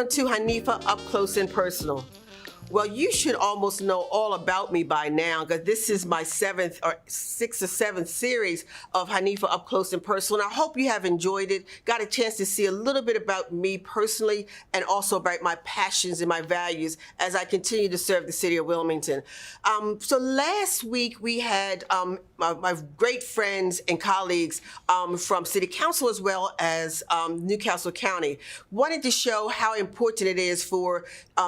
Welcome to Hanifa Up Close and Personal. Well, you should almost know all about me by now because this is my sixth or seventh series of Hanifa Up Close and Personal. And I hope you have enjoyed it, got a chance to see a little bit about me personally and also about my passions and my values as I continue to serve the city of Wilmington. So last week we had my great friends and colleagues from City Council as well as Newcastle County wanted to show how important it is for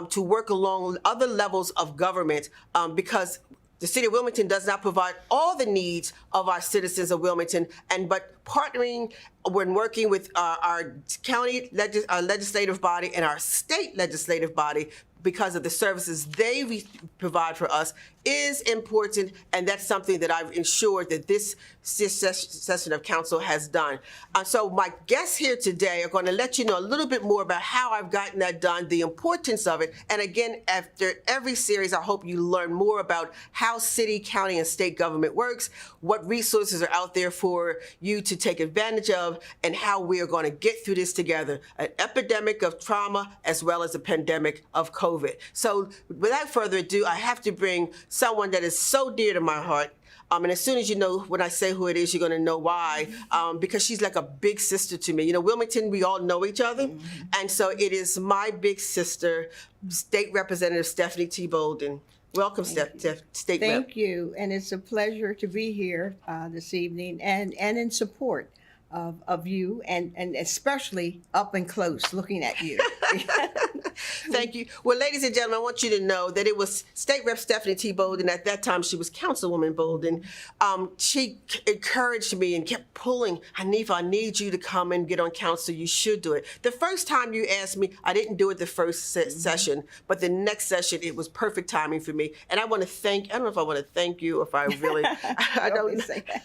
to work along other levels of government because the city of Wilmington does not provide all the needs of our citizens of Wilmington, but partnering when working with our county legislative body and our state legislative body because of the services they provide for us is important, and that's something that I've ensured that this session of council has done. So my guests here today are going to let you know a little bit more about how I've gotten that done, the importance of it, and again, after every series, I hope you learn more about how city, county, and state government works, what resources are out there for you to take advantage of, and how we are going to get through this together, an epidemic of trauma as well as a pandemic of COVID. So without further ado, I have to bring someone that is so dear to my heart. And as soon as you know, when I say who it is, you're going to know why, because she's like a big sister to me. You know, Wilmington, we all know each other. And so it is my big sister, State Representative Stephanie T Bolden. Welcome, State Rep. Thank you. And it's a pleasure to be here this evening and in support of you and especially up and close looking at you. Thank you. Well, ladies and gentlemen, I want you to know that it was State Rep. Stephanie T. Bolden. At that time, she was Councilwoman Bolden. She encouraged me and kept pulling, Hanifa, I need you to come and get on council. You should do it. The first time you asked me, I didn't do it the first session, but the next session, it was perfect timing for me. And I want to thank, I don't know if I want to thank you or if I really, I don't say that.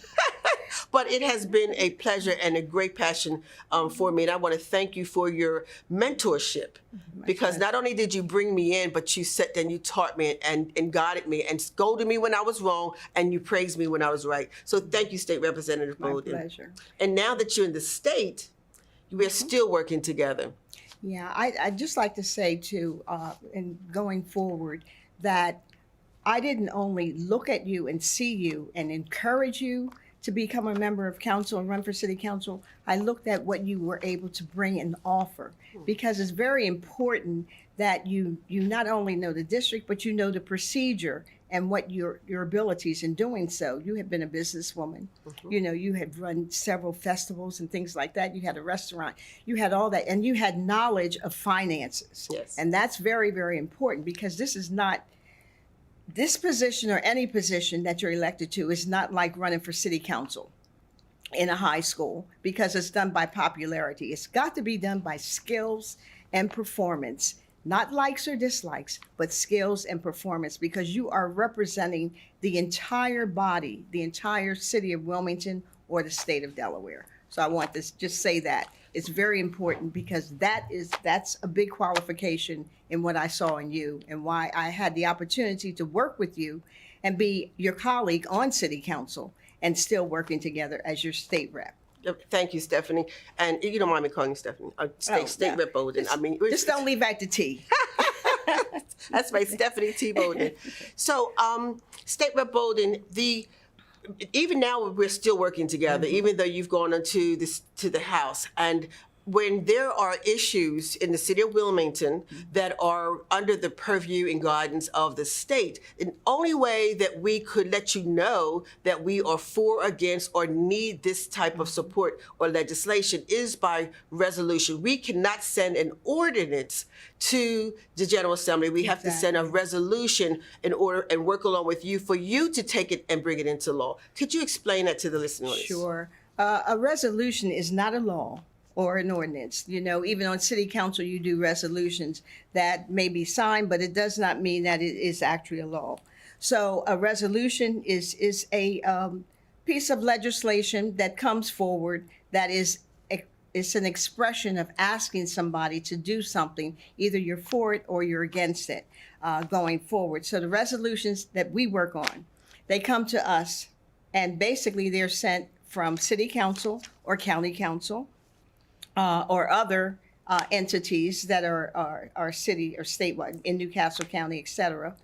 But it has been a pleasure and a great passion for me. And I want to thank you for your mentorship. Because not only did you bring me in, but you sat and you taught me and guided me and scolded me when I was wrong and you praised me when I was right. So thank you, State Representative Bolden. My pleasure. And now that you're in the state, we're still working together. Yeah, I'd just like to say too, in going forward, that I didn't only look at you and see you and encourage you to become a member of council and run for city council. I looked at what you were able to bring and offer, because it's very important that you not only know the district, but you know the procedure and what your abilities in doing so. You have been a businesswoman. You know, you had run several festivals and things like that. You had a restaurant. You had all that, and you had knowledge of finances. Yes. And that's very, very important, because this is not, this position or any position that you're elected to is not like running for city council in a high school, because it's done by popularity. It's got to be done by skills and performance, not likes or dislikes, but skills and performance, because you are representing the entire body, the entire city of Wilmington or the state of Delaware. So I want to just say that. It's very important, because that's a big qualification in what I saw in you and why I had the opportunity to work with you and be your colleague on city council and still working together as your state rep. Thank you, Stephanie. And you don't mind me calling you Stephanie. State Rep. Bolden. Just don't leave out the T. That's right, Stephanie T. Bolden. So, State Rep. Bolden, even now we're still working together, even though you've gone on to the House. And when there are issues in the city of Wilmington that are under the purview and guidance of the state, the only way that we could let you know that we are for, against, or need this type of support or legislation is by resolution. We cannot send an ordinance to the General Assembly. We have to send a resolution in order and work along with you for you to take it and bring it into law. Could you explain that to the listeners? Sure. A resolution is not a law or an ordinance. You know, even on city council, you do resolutions that may be signed, but it does not mean that it is actually a law. So a resolution is a piece of legislation that comes forward that it's an expression of asking somebody to do something. Either you're for it or you're against it going forward. So the resolutions that we work on, they come to us, and basically they're sent from city council or county council or other entities that are city or statewide in Newcastle County, et cetera,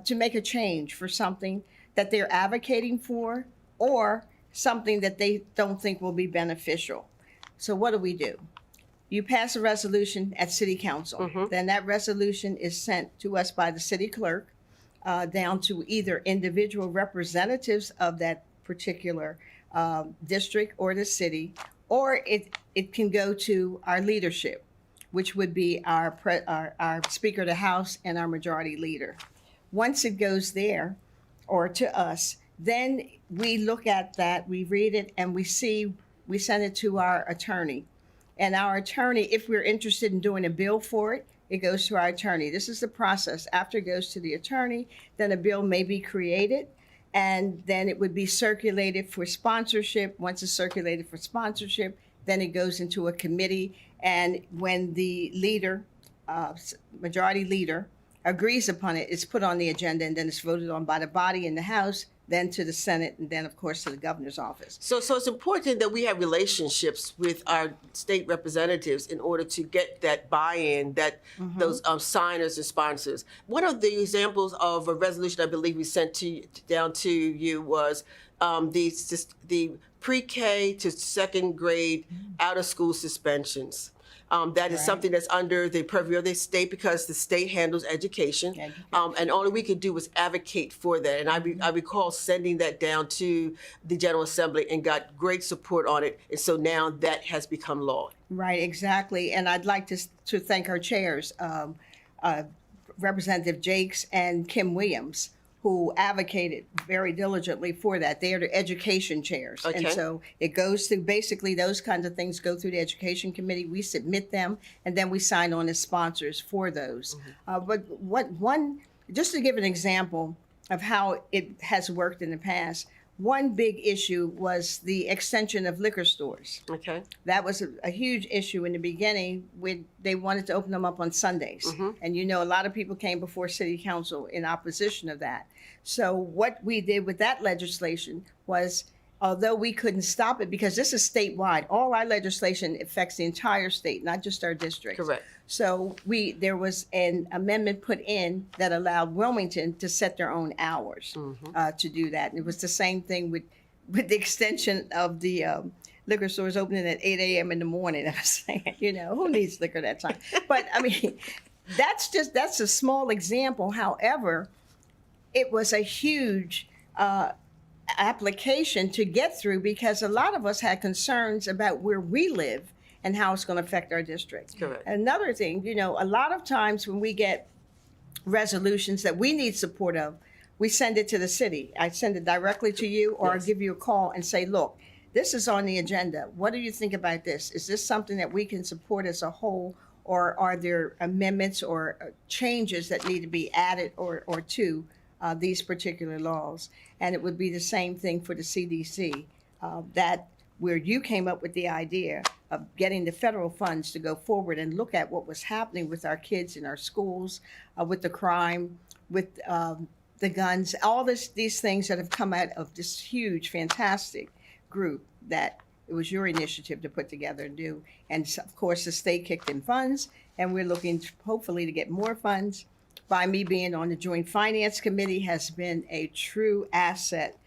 to make a change for something that they're advocating for or something that they don't think will be beneficial. So what do? You pass a resolution at City Council. Then that resolution is sent to us by the city clerk down to either individual representatives of that particular district or the city, or it can go to our leadership, which would be our Speaker of the House and our Majority Leader. Once it goes there or to us, then we look at that, we read it, and we send it to our attorney. And our attorney, if we're interested in doing a bill for it, it goes to our attorney. This is the process. After it goes to the attorney, then a bill may be created, and then it would be circulated for sponsorship. Once it's circulated for sponsorship, then it goes into a committee. And when the leader, majority leader, agrees upon it, it's put on the agenda, and then it's voted on by the body in the House, then to the Senate, and then, of course, to the governor's office. So it's important that we have relationships with our state representatives in order to get that buy-in, that those signers and sponsors. One of the examples of a resolution I believe we sent down to you was the pre-K to second grade out-of-school suspensions. That is something that's under the purview of the state because the state handles education. And all we could do was advocate for that. And I recall sending that down to the General Assembly and got great support on it. And so now that has become law. Right, exactly. And I'd like to thank our chairs, Representative Jakes and Kim Williams, who advocated very diligently for that. They are the education chairs. Okay. And so it goes through, basically those kinds of things go through the education committee. We submit them, and then we sign on as sponsors for those. But just to give an example of how it has worked in the past, one big issue was the extension of liquor stores. Okay. That was a huge issue in the beginning when they wanted to open them up on Sundays. And a lot of people came before City Council in opposition of that. So what we did with that legislation was, although we couldn't stop it because this is statewide, all our legislation affects the entire state, not just our district. Correct. So there was an amendment put in that allowed Wilmington to set their own hours to do that. And it was the same thing with the extension of the liquor stores opening at 8 a.m. in the morning. I was saying, who needs liquor that time? But I mean, that's a small example. However, it was a huge application to get through because a lot of us had concerns about where we live and how it's going to affect our district. Correct. Another thing, a lot of times when we get resolutions that we need support of, we send it to the city. I send it directly to you, or I'll give you a call and say, look, this is on the agenda. What do you think about this? Is this something that we can support as a whole, or are there amendments or changes that need to be added or to these particular laws? And it would be the same thing for the CDC, that where you came up with the idea of getting the federal funds to go forward and look at what was happening with our kids in our schools, with the crime, with the guns, all these things that have come out of this huge, fantastic group that it was your initiative to put together and do. And of course, the state kicked in funds, and we're looking hopefully to get more funds. By me being on the Joint Finance Committee has been a true asset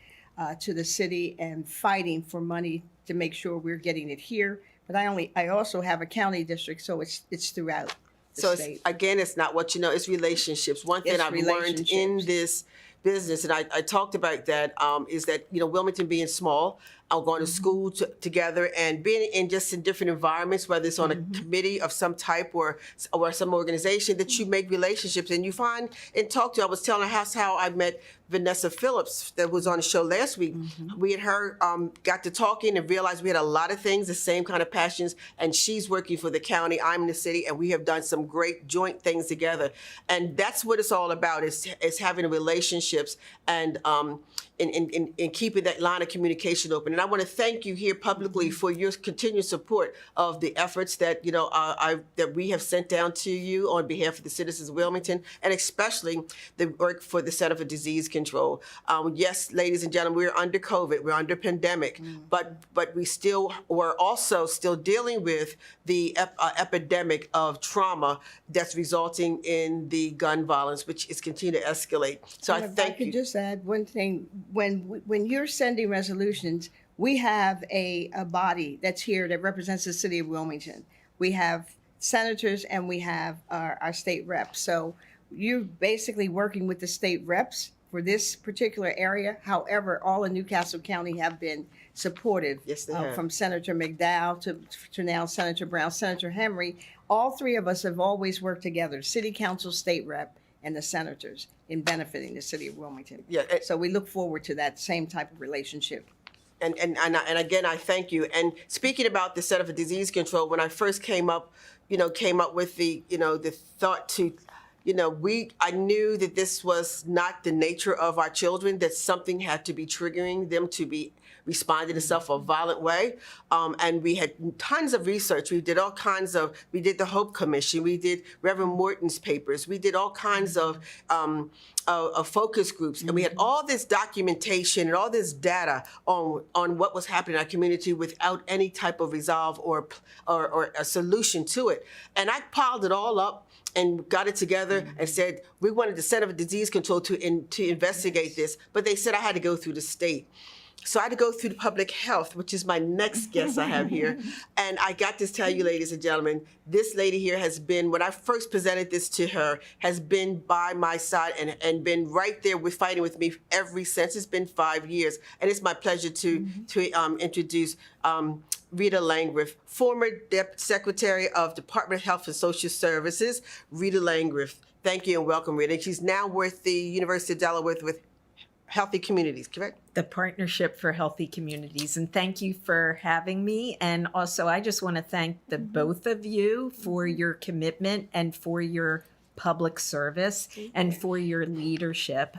to the city and fighting for money to make sure we're getting it here. But I also have a county district, so it's throughout the state. It's not what you know, it's relationships. One thing I've learned in this business, and I talked about that, is that, Wilmington being small, going to school together and being in different environments, whether it's on a committee of some type or some organization, that you make relationships and you find and talk to. I was telling her how I met Vanessa Phillips that was on the show last week. We and her got to talking and realized we had a lot of things, the same kind of passions, and she's working for the county, I'm in the city, and we have done some great joint things together. And that's what it's all about, is having relationships and in keeping that line of communication open. And I want to thank you here publicly for your continued support of the efforts that that we have sent down to you on behalf of the citizens of Wilmington, and especially the work for the Center for Disease Control. Yes, ladies and gentlemen, we're under COVID, we're under pandemic, but we we're also still dealing with the epidemic of trauma that's resulting in the gun violence, which is continuing to escalate. So I thank you. I could just add one thing. When you're sending resolutions, we have a body that's here that represents the city of Wilmington. We have senators and we have our state reps. So you're basically working with the state reps for this particular area. However, all in Newcastle County have been supportive. Yes, they have. From Senator McDowell to now Senator Brown, Senator Henry. All three of us have always worked together, city council, state rep, and the senators, in benefiting the city of Wilmington. Yeah, so we look forward to that same type of relationship. And again, I thank you. And speaking about the Center for Disease Control, when I first came up with the thought to, I knew that this was not the nature of our children, that something had to be triggering them to be responding in a violent way. And we had tons of research. We did the Hope Commission. We did Reverend Morton's papers. We did all kinds of focus groups. And we had all this documentation and all this data on what was happening in our community without any type of resolve or a solution to it. And I piled it all up and got it together and said, we wanted the Center for Disease Control to investigate this, but they said I had to go through the state. So I had to go through the public health, which is my next guest I have here. And I got to tell you, ladies and gentlemen, this lady here has been, when I first presented this to her, has been by my side and been right there fighting with me ever since. It's been 5 years. And it's my pleasure to introduce Rita Langrith, former Deputy Secretary of Department of Health and Social Services. Rita Langrith, thank you and welcome, Rita. And she's now with the University of Delaware with Healthy Communities, correct? The Partnership for Healthy Communities. And thank you for having me. And also, I just want to thank the both of you for your commitment and for your public service and for your leadership,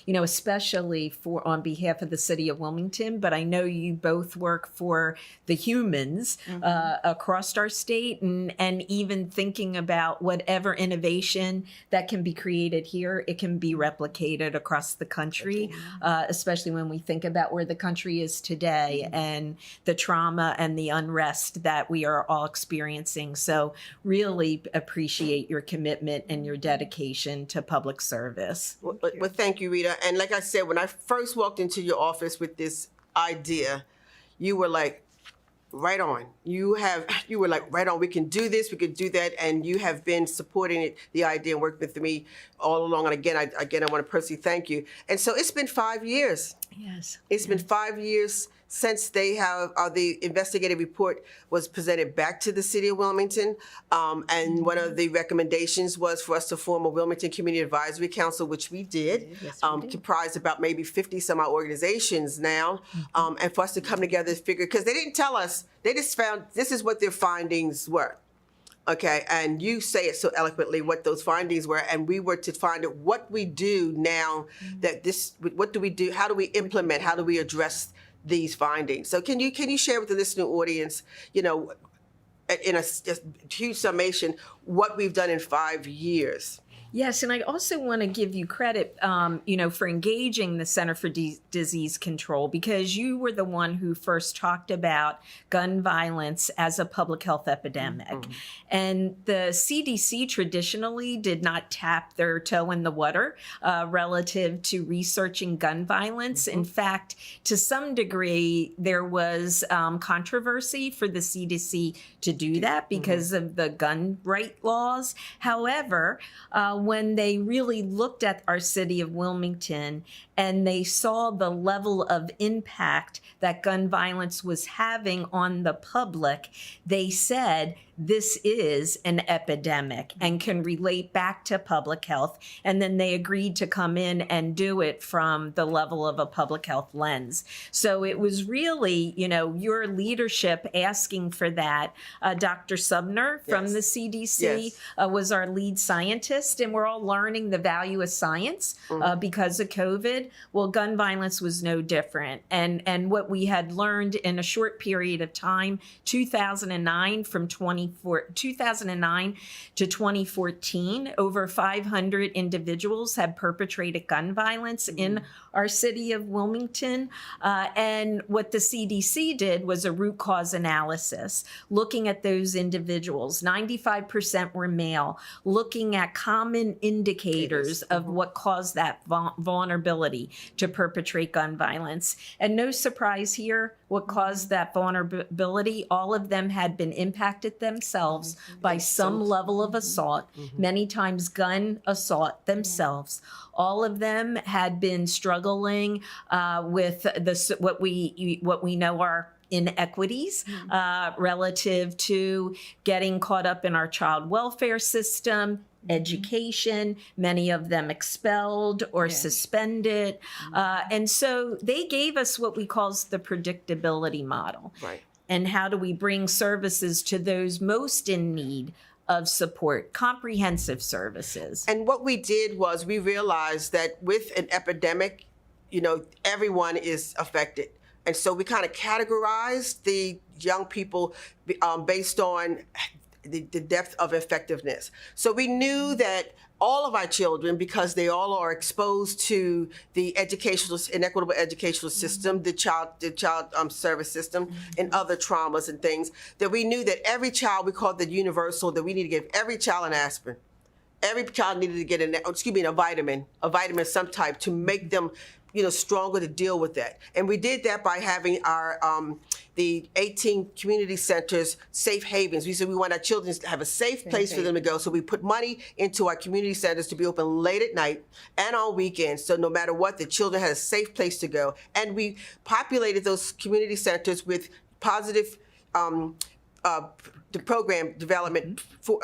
especially on behalf of the city of Wilmington. But I know you both work for the humans across our state, and even thinking about whatever innovation that can be created here, it can be replicated across the country, especially when we think about where the country is today and the trauma and the unrest that we are all experiencing. So really appreciate your commitment and your dedication to public service. Well, thank you, Rita. And like I said, when I first walked into your office with this idea, you were like, right on. You were like, right on. We can do this. We can do that. And you have been supporting the idea and working with me all along. And again, I want to personally thank you. And so it's been 5 years. Yes. It's been 5 years since they have the investigative report was presented back to the city of Wilmington. And one of the recommendations was for us to form a Wilmington Community Advisory Council, which we did, comprised about maybe 50 some odd organizations now, and for us to come together and figure, because they didn't tell us, they just found this is what their findings were. Okay, and you say it so eloquently what those findings were, and we were to find out what we do now what do we do, how do we implement, how do we address these findings. So can you share with the listening audience, in a huge summation, what we've done in 5 years? Yes, and I also want to give you credit, for engaging the Center for Disease Control, because you were the one who first talked about gun violence as a public health epidemic. Mm-hmm. And the CDC traditionally did not tap their toe in the water relative to researching gun violence. Mm-hmm. In fact, to some degree, there was controversy for the CDC to do that because of the gun right laws. However, when they really looked at our city of Wilmington and they saw the level of impact that gun violence was having on the public, they said this is an epidemic and can relate back to public health. And then they agreed to come in and do it from the level of a public health lens. So it was really, your leadership asking for that. Dr. Subner from Yes. the CDC Yes. was our lead scientist, and we're all learning the value of science because of COVID. Well, gun violence was no different. And what we had learned in a short period of time, 2009 to 2014, over 500 individuals had perpetrated gun violence in our city of Wilmington. And what the CDC did was a root cause analysis, looking at those individuals. 95% were male, looking at common indicators of what caused that vulnerability to perpetrate gun violence. And no surprise here, what caused that vulnerability, all of them had been impacted themselves by some level of assault, many times gun assault themselves. All of them had been struggling with what we know are inequities relative to getting caught up in our child welfare system, education, many of them expelled or suspended. And so they gave us what we call the predictability model. Right. And how do we bring services to those most in need of support, comprehensive services? And what we did was we realized that with an epidemic, everyone is affected. And so we kind of categorized the young people based on the depth of effectiveness. So we knew that all of our children, because they all are exposed to the inequitable educational system, the child service system, and other traumas and things, that we knew that every child, we called the universal, that we need to give every child an aspirin. Every child needed to get a vitamin of some type to make them stronger to deal with that. And we did that by having our the 18 community centers safe havens. We said we want our children to have a safe place for them to go. So we put money into our community centers to be open late at night and on weekends. So no matter what, the children had a safe place to go. And we populated those community centers with positive program development for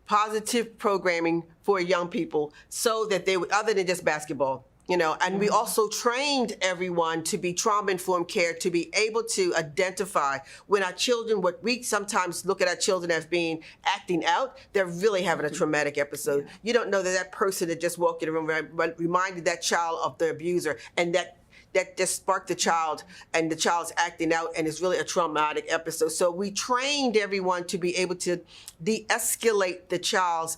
positive programming for young people, so that they would, other than just basketball, and we also trained everyone to be trauma-informed care, to be able to identify when our children, what we sometimes look at our children as being acting out, they're really having a traumatic episode. You don't know that person that just walked in the room reminded that child of the abuser, and that just sparked the child, and the child's acting out, and it's really a traumatic episode. So we trained everyone to be able to de-escalate the child's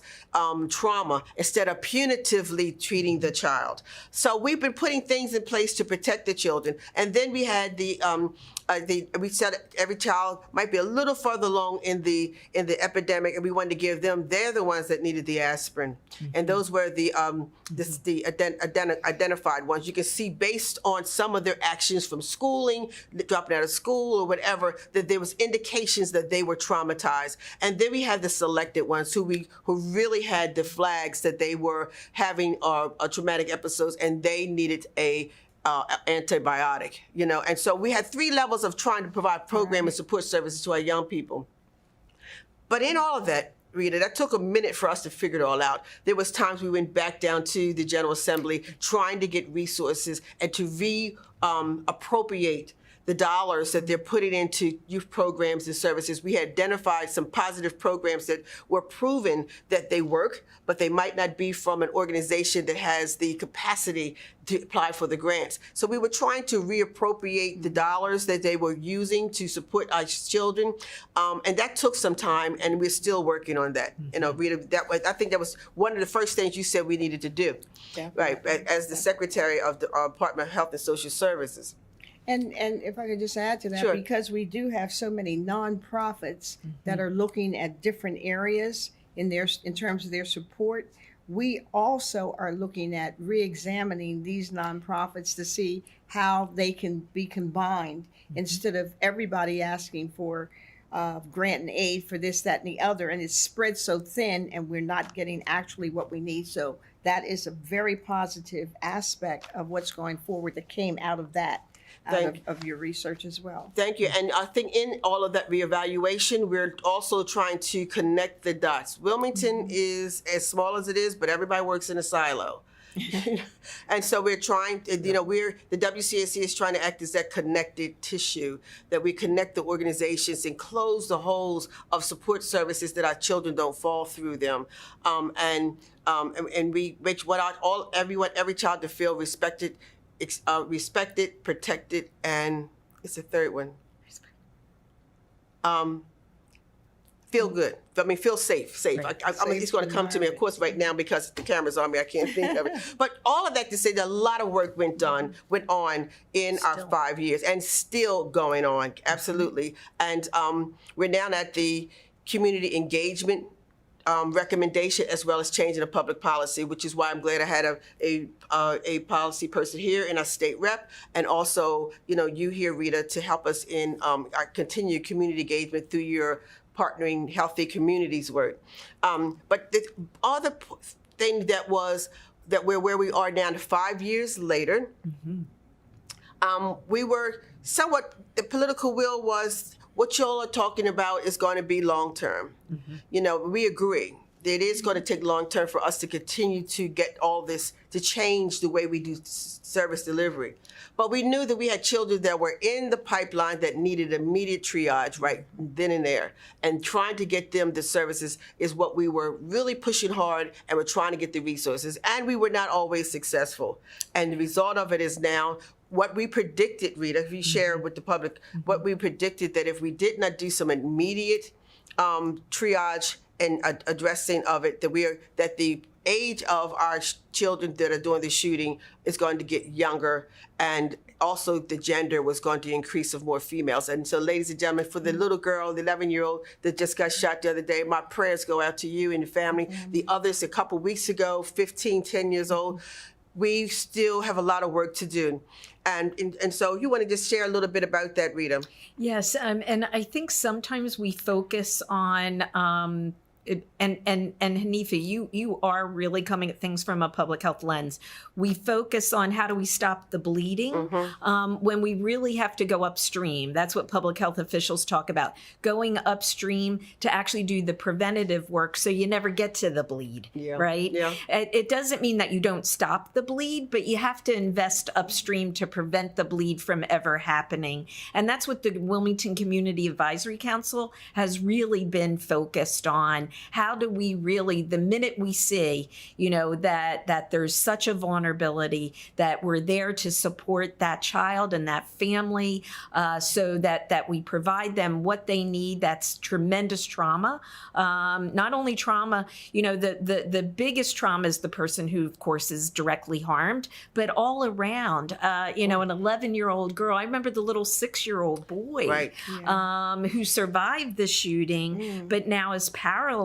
trauma instead of punitively treating the child. So we've been putting things in place to protect the children. And then we had we said every child might be a little further along in the epidemic, and we wanted to give them, they're the ones that needed the aspirin. And those were the identified ones. You can see based on some of their actions from schooling, dropping out of school or whatever, that there was indications that they were traumatized. And then we had the selected ones who really had the flags that they were having traumatic episodes, and they needed a antibiotic, and so we had 3 levels of trying to provide program and support services to our young people. But in all of that, Rita, that took a minute for us to figure it all out. There was times we went back down to the General Assembly trying to get resources and to appropriate the dollars that they're putting into youth programs and services. We had identified some positive programs that were proven that they work, but they might not be from an organization that has the capacity to apply for the grants. So we were trying to reappropriate the dollars that they were using to support our children, and that took some time, and we're still working on that. Rita, I think that was one of the first things you said we needed to do, right? As the Secretary of the Department of Health and Social Services. And if I could just add to that, Sure. because we do have so many nonprofits that are looking at different areas in terms of their support, we also are looking at re-examining these nonprofits to see how they can be combined instead of everybody asking for grant and aid for this, that, and the other, and it's spread so thin, and we're not getting actually what we need. So that is a very positive aspect of what's going forward that came out of that. of your research as well. Thank you. And I think in all of that reevaluation, we're also trying to connect the dots. Wilmington is as small as it is, but everybody works in a silo. And so we're trying to, the WCAC is trying to act as that connected tissue, that we connect the organizations and close the holes of support services that our children don't fall through them. And we make every child to feel respected, protected, and it's the third one. Feel good. I mean, feel safe. Right. I mean, it's going to come to me, of course, right now because the camera's on me. I can't think of it. But all of that to say that a lot of work went on in our 5 years and still going on. Absolutely. And we're now at the community engagement recommendation as well as changing the public policy, which is why I'm glad I had a policy person here in our state rep, and also you here, Rita, to help us in our continued community engagement through your partnering healthy communities work. But the other thing that we're where we are now 5 years later, we were somewhat, the political will was what y'all are talking about is going to be long term. We agree. It is going to take long term for us to continue to get all this, to change the way we do service delivery. But we knew that we had children that were in the pipeline that needed immediate triage right then and there. And trying to get them the services is what we were really pushing hard, and we're trying to get the resources. And we were not always successful. And the result of it is now what we predicted, Rita, if you share with the public, what we predicted that if we did not do some immediate triage and addressing of it, that the age of our children that are doing the shooting is going to get younger, and also the gender was going to increase of more females. And so, ladies and gentlemen, for the little girl, the 11-year-old that just got shot the other day, my prayers go out to you and the family. The others a couple weeks ago, 15, 10 years old. We still have a lot of work to do. And so you want to just share a little bit about that, Rita? Yes, and I think sometimes we focus on and Hanifa, you are really coming at things from a public health lens. We focus on how do we stop the bleeding when we really have to go upstream. That's what public health officials talk about, going upstream to actually do the preventative work so you never get to the bleed, right? Yeah. It doesn't mean that you don't stop the bleed, but you have to invest upstream to prevent the bleed from ever happening. And that's what the Wilmington Community Advisory Council has really been focused on. How do we really, the minute we see, that there's such a vulnerability, that we're there to support that child and that family, so that we provide them what they need. That's tremendous trauma. Not only trauma, the biggest trauma is the person who, of course, is directly harmed, but all around, an 11-year-old girl. I remember the little 6-year-old boy, right. Who survived the shooting, but now is paralyzed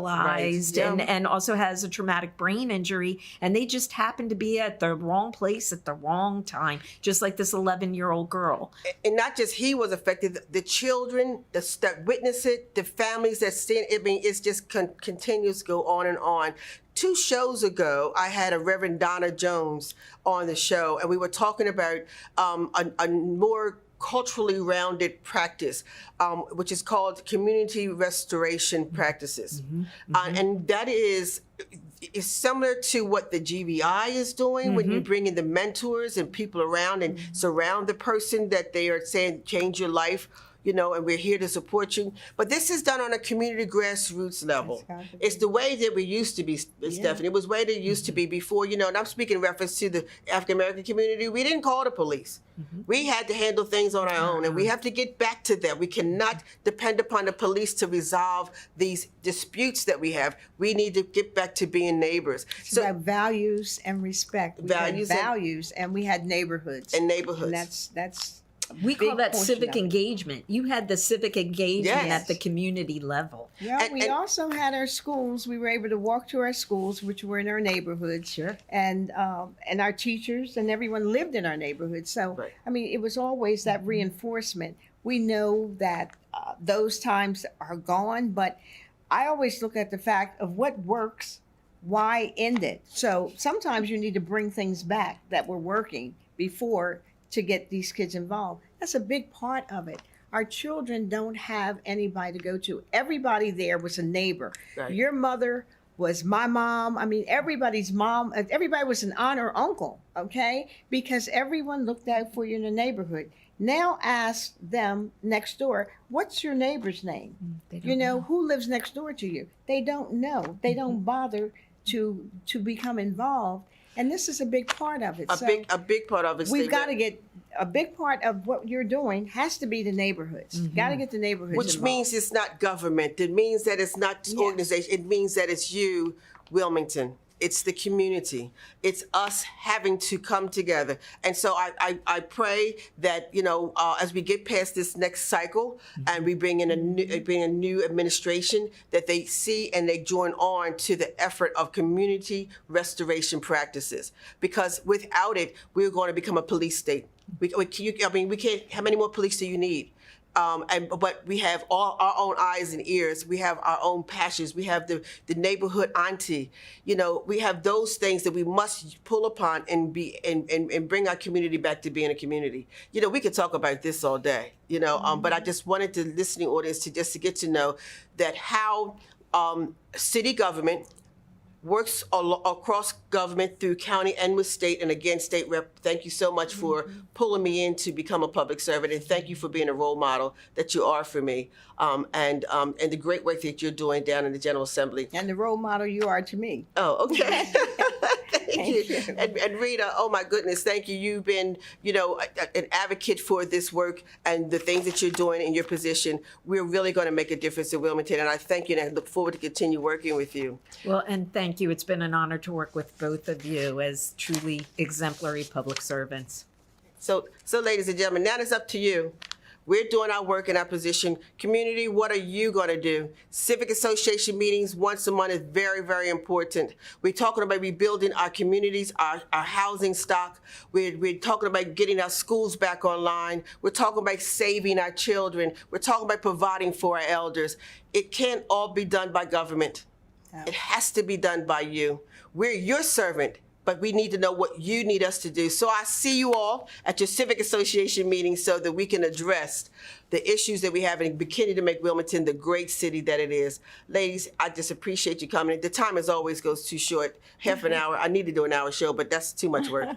and also has a traumatic brain injury, and they just happened to be at the wrong place at the wrong time, just like this 11-year-old girl. And not just he was affected, the children that witness it, the families that see it. I mean, it's just continues to go on and on. 2 shows ago, I had a Reverend Donna Jones on the show, and we were talking about a more culturally rounded practice, which is called community restoration practices. And that is similar to what the GBI is doing when you bring in the mentors and people around and surround the person that they are saying, change your life. And we're here to support you. But this is done on a community grassroots level. It's the way that we used to be, Stephanie. It was the way that it used to be before, and I'm speaking in reference to the African-American community. We didn't call the police. We had to handle things on our own, and we have to get back to that. We cannot depend upon the police to resolve these disputes that we have. We need to get back to being neighbors. So about values and respect. We had values, and we had neighborhoods. And neighborhoods. And that's we call that civic engagement. You had the civic engagement at the community level. Yeah, and we also had our schools. We were able to walk to our schools, which were in our neighborhoods. Sure. And our teachers and everyone lived in our neighborhood. So, I mean, it was always that reinforcement. We know that those times are gone, but I always look at the fact of what works, why end it. So sometimes you need to bring things back that were working before to get these kids involved. That's a big part of it. Our children don't have anybody to go to. Everybody there was a neighbor. Right. Your mother was my mom. I mean, everybody's mom. Everybody was an aunt or uncle, okay? Because everyone looked out for you in the neighborhood. Now ask them next door, what's your neighbor's name? They don't You know, who lives next door to you? They don't know. They don't bother to become involved. And this is a big part of it. A big part of it. We've got to get a big part of what you're doing has to be the neighborhoods. Got to get the neighborhoods Which involved. means it's not government. It means that it's not organization. It means that it's you, Wilmington. It's the community. It's us having to come together. And so I pray that, you know, as we get past this next cycle and we bring in a new administration, that they see and they join on to the effort of community restoration practices. Because without it, we're going to become a police state. We can't. How many more police do you need? But we have all our own eyes and ears. We have our own passions. We have the neighborhood auntie. You know, we have those things that we must pull upon and bring our community back to being a community. You know, we could talk about this all day. You know, but I just wanted the listening audience to get to know that how city government works across government through county and with state. And again, State Rep, thank you so much for pulling me in to become a public servant. And thank you for being a role model that you are for me. And the great work that you're doing down in the General Assembly. And the role model you are to me. Oh, okay. Thank you. And Rita, oh my goodness, thank you. You've been, you know, an advocate for this work and the things that you're doing in your position. We're really going to make a difference in Wilmington. And I thank you and I look forward to continue working with you. Well, and thank you. It's been an honor to work with both of you as truly exemplary public servants. So ladies and gentlemen, now it's up to you. We're doing our work in our position. Community, what are you going to do? Civic association meetings once a month is very, very important. We're talking about rebuilding our communities, our housing stock. We're talking about getting our schools back online. We're talking about saving our children. We're talking about providing for our elders. It can't all be done by government. It has to be done by you. We're your servant, but we need to know what you need us to do. So I see you all at your civic association meetings so that we can address the issues that we have and continue to make Wilmington the great city that it is. Ladies, I just appreciate you coming. The time as always goes too short, half an hour. I need to do an hour show, but that's too much work.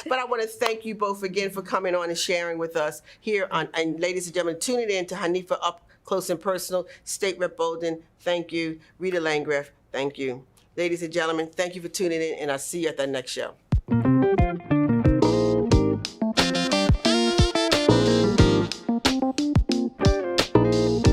But I want to thank you both again for coming on and sharing with us here on, and ladies and gentlemen, tuning in to Hanifa Up Close and Personal. State Rep Bolden, thank you. Rita Langrith, thank you. Ladies and gentlemen, thank you for tuning in, and I'll see you at the next show.